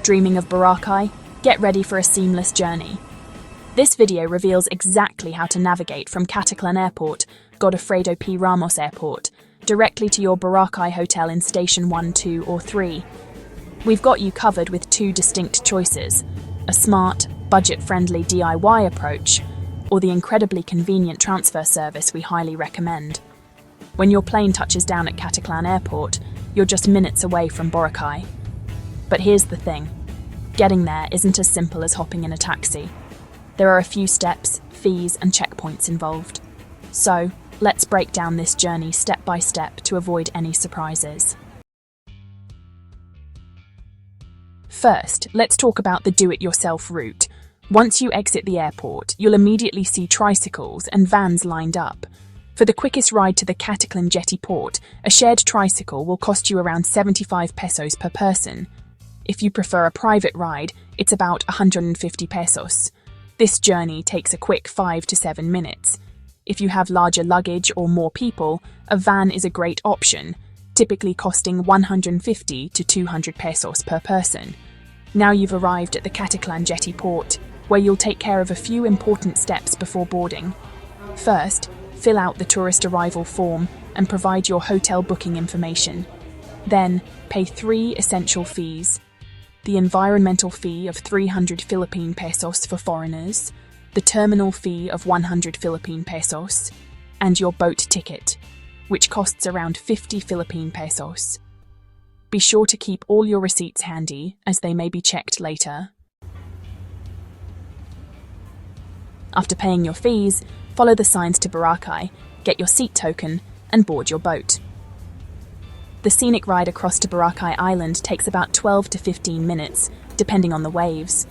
Dreaming of Boracay? Get ready for a seamless journey. This video reveals exactly how to navigate from Caticlan Airport, Godofredo P. Ramos Airport, directly to your Boracay hotel in Station 1, 2 or 3. We've got you covered with two distinct choices: a smart, budget-friendly DIY approach, or the incredibly convenient transfer service we highly recommend. When your plane touches down at Caticlan Airport, you're just minutes away from Boracay. But here's the thing. Getting there isn't as simple as hopping in a taxi. There are a few steps, fees and checkpoints involved. So, let's break down this journey step by step to avoid any surprises. First, let's talk about the do-it-yourself route. Once you exit the airport, you'll immediately see tricycles and vans lined up. For the quickest ride to the Caticlan Jetty port, a shared tricycle will cost you around 75 pesos per person. If you prefer a private ride, it's about 150 pesos. This journey takes a quick 5 to 7 minutes. If you have larger luggage or more people, a van is a great option, typically costing 150 to 200 pesos per person. Now you've arrived at the Caticlan Jetty port, where you'll take care of a few important steps before boarding. First, fill out the tourist arrival form and provide your hotel booking information. Then, pay 3 essential fees: the environmental fee of 300 Philippine pesos for foreigners, the terminal fee of 100 Philippine pesos, and your boat ticket, which costs around 50 Philippine pesos. Be sure to keep all your receipts handy, as they may be checked later. After paying your fees, follow the signs to Boracay, get your seat token, and board your boat. The scenic ride across to Boracay Island takes about 12 to 15 minutes, depending on the waves.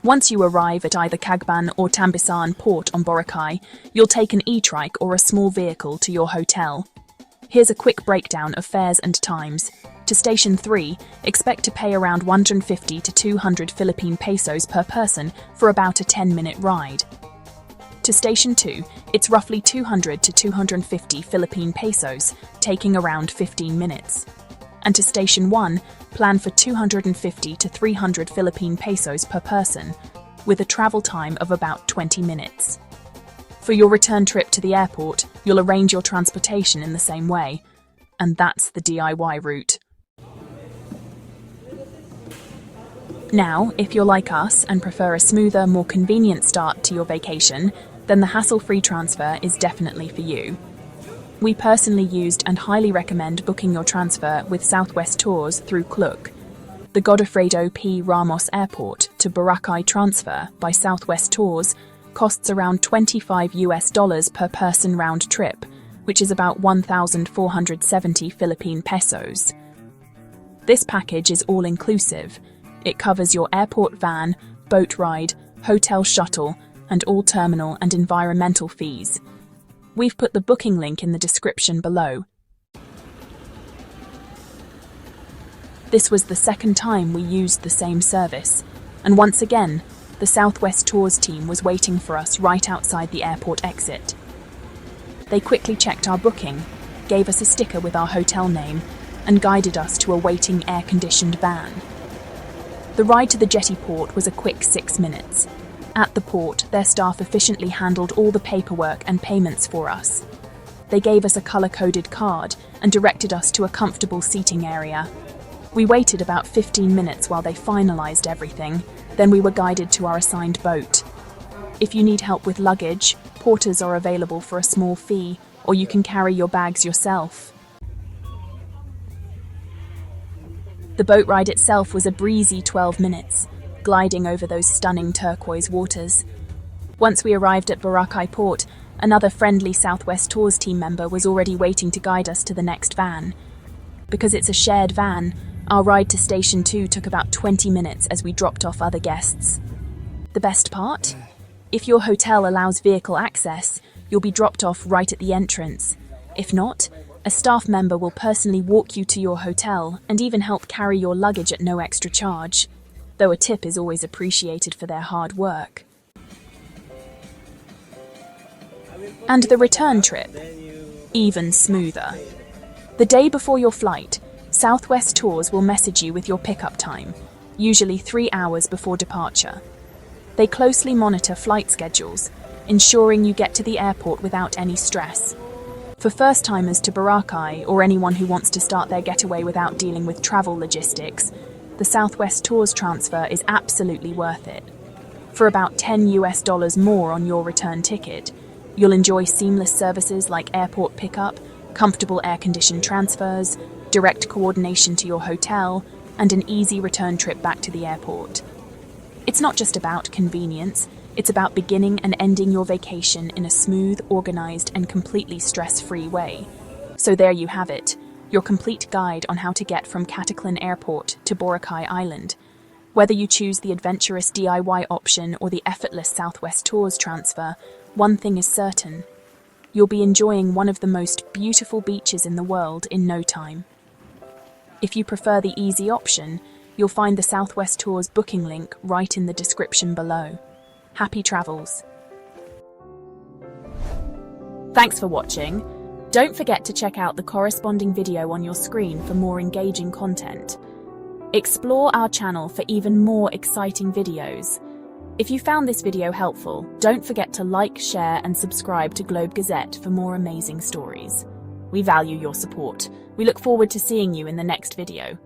Once you arrive at either Cagban or Tambisahan port on Boracay, you'll take an e-trike or a small vehicle to your hotel. Here's a quick breakdown of fares and times. To Station 3, expect to pay around 150 to 200 Philippine pesos per person for about a 10-minute ride. To Station 2, it's roughly 200 to 250 Philippine pesos, taking around 15 minutes. And to Station 1, plan for 250 to 300 Philippine pesos per person, with a travel time of about 20 minutes. For your return trip to the airport, you'll arrange your transportation in the same way. And that's the DIY route. Now, if you're like us and prefer a smoother, more convenient start to your vacation, then the hassle-free transfer is definitely for you. We personally used and highly recommend booking your transfer with Southwest Tours through Klook. The Godofredo P. Ramos Airport to Boracay transfer by Southwest Tours costs around $25 per person round trip, which is about 1,470 Philippine pesos. This package is all-inclusive. It covers your airport van, boat ride, hotel shuttle, and all terminal and environmental fees. We've put the booking link in the description below. This was the second time we used the same service, and once again, the Southwest Tours team was waiting for us right outside the airport exit. They quickly checked our booking, gave us a sticker with our hotel name, and guided us to a waiting air-conditioned van. The ride to the jetty port was a quick 6 minutes. At the port, their staff efficiently handled all the paperwork and payments for us. They gave us a colour-coded card and directed us to a comfortable seating area. We waited about 15 minutes while they finalised everything, then we were guided to our assigned boat. If you need help with luggage, porters are available for a small fee, or you can carry your bags yourself. The boat ride itself was a breezy 12 minutes, gliding over those stunning turquoise waters. Once we arrived at Boracay Port, another friendly Southwest Tours team member was already waiting to guide us to the next van. Because it's a shared van, our ride to Station 2 took about 20 minutes as we dropped off other guests. The best part? If your hotel allows vehicle access, you'll be dropped off right at the entrance. If not, a staff member will personally walk you to your hotel and even help carry your luggage at no extra charge, though a tip is always appreciated for their hard work. And the return trip? Even smoother. The day before your flight, Southwest Tours will message you with your pickup time, usually 3 hours before departure. They closely monitor flight schedules, ensuring you get to the airport without any stress. For first-timers to Boracay or anyone who wants to start their getaway without dealing with travel logistics, the Southwest Tours transfer is absolutely worth it. For about $10 more on your return ticket, you'll enjoy seamless services like airport pickup, comfortable air-conditioned transfers, direct coordination to your hotel, and an easy return trip back to the airport. It's not just about convenience, it's about beginning and ending your vacation in a smooth, organized, and completely stress-free way. So there you have it, your complete guide on how to get from Caticlan Airport to Boracay Island. Whether you choose the adventurous DIY option or the effortless Southwest Tours transfer, one thing is certain. You'll be enjoying one of the most beautiful beaches in the world in no time. If you prefer the easy option, you'll find the Southwest Tours booking link right in the description below. Happy travels! Thanks for watching. Don't forget to check out the corresponding video on your screen for more engaging content. Explore our channel for even more exciting videos. If you found this video helpful, don't forget to like, share, and subscribe to Globe Gazette for more amazing stories. We value your support. We look forward to seeing you in the next video.